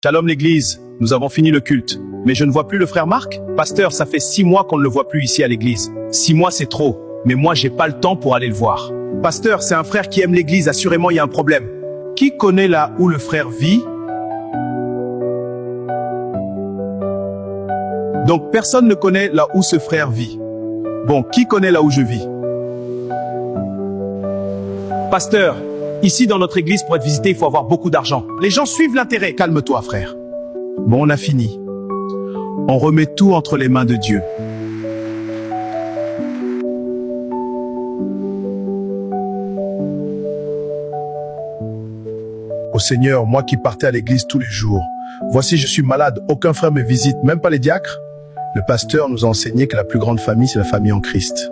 Shalom l'église, nous avons fini le culte. Mais je ne vois plus le frère Marc. Pasteur, ça fait 6 mois qu'on ne le voit plus ici à l'église. 6 mois c'est trop, mais moi j'ai pas le temps pour aller le voir. Pasteur, c'est un frère qui aime l'église, assurément il y a un problème. Qui connaît là où le frère vit? Donc personne ne connaît là où ce frère vit. Bon, qui connaît là où je vis? Pasteur, ici dans notre église pour être visité, il faut avoir beaucoup d'argent. Les gens suivent l'intérêt. Calme-toi frère. Bon, on a fini. On remet tout entre les mains de Dieu. Ô Seigneur, moi qui partais à l'église tous les jours, voici je suis malade, aucun frère me visite, même pas les diacres. Le pasteur nous a enseigné que la plus grande famille, c'est la famille en Christ.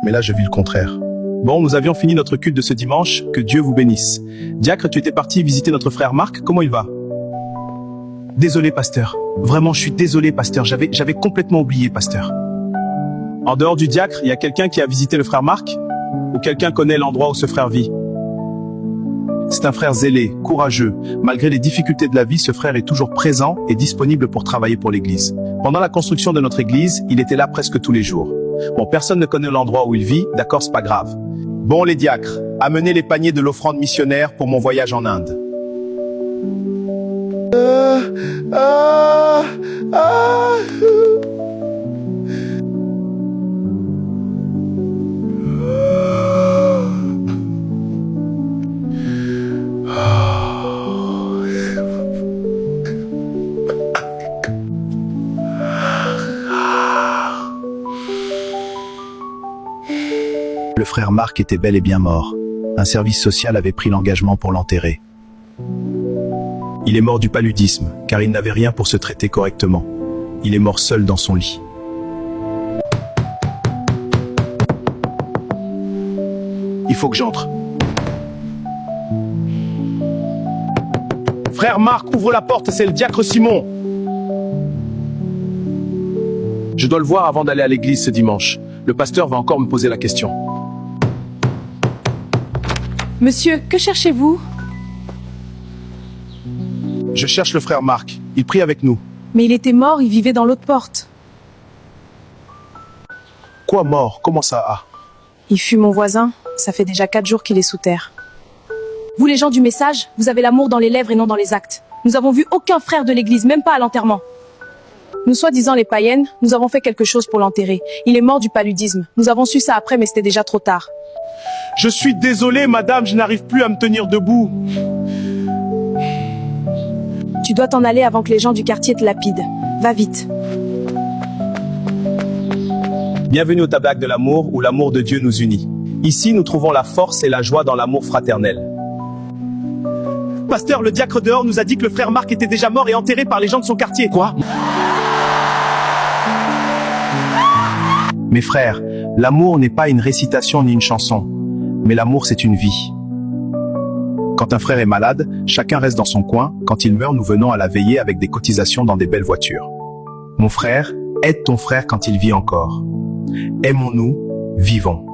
Mais là, je vis le contraire. Bon, nous avions fini notre culte de ce dimanche, que Dieu vous bénisse. Diacre, tu étais parti visiter notre frère Marc, comment il va? Désolé, pasteur. Vraiment, je suis désolé, pasteur. J'avais complètement oublié, pasteur. En dehors du diacre, il y a quelqu'un qui a visité le frère Marc? Ou quelqu'un connaît l'endroit où ce frère vit? C'est un frère zélé, courageux. Malgré les difficultés de la vie, ce frère est toujours présent et disponible pour travailler pour l'église. Pendant la construction de notre église, il était là presque tous les jours. Bon, personne ne connaît l'endroit où il vit, d'accord, c'est pas grave. Bon, les diacres, amenez les paniers de l'offrande missionnaire pour mon voyage en Inde. Le frère Marc était bel et bien mort. Un service social avait pris l'engagement pour l'enterrer. Il est mort du paludisme, car il n'avait rien pour se traiter correctement. Il est mort seul dans son lit. Il faut que j'entre. Frère Marc, ouvre la porte, c'est le diacre Simon. Je dois le voir avant d'aller à l'église ce dimanche. Le pasteur va encore me poser la question. Monsieur, que cherchez-vous? Je cherche le frère Marc. Il prie avec nous. Mais il était mort, il vivait dans l'autre porte. Quoi mort? Comment ça a? Il fut mon voisin. Ça fait déjà 4 jours qu'il est sous terre. Vous les gens du message, vous avez l'amour dans les lèvres et non dans les actes. Nous avons vu aucun frère de l'église, même pas à l'enterrement. Nous soi-disant les païennes, nous avons fait quelque chose pour l'enterrer. Il est mort du paludisme. Nous avons su ça après, mais c'était déjà trop tard. Je suis désolé, madame, je n'arrive plus à me tenir debout. Tu dois t'en aller avant que les gens du quartier te lapident. Va vite. Bienvenue au tabernacle de l'amour, où l'amour de Dieu nous unit. Ici, nous trouvons la force et la joie dans l'amour fraternel. Pasteur, le diacre dehors nous a dit que le frère Marc était déjà mort et enterré par les gens de son quartier. Quoi? Mes frères, l'amour n'est pas une récitation ni une chanson, mais l'amour c'est une vie. Quand un frère est malade, chacun reste dans son coin. Quand il meurt, nous venons à la veillée avec des cotisations dans des belles voitures. Mon frère, aide ton frère quand il vit encore. Aimons-nous, vivons.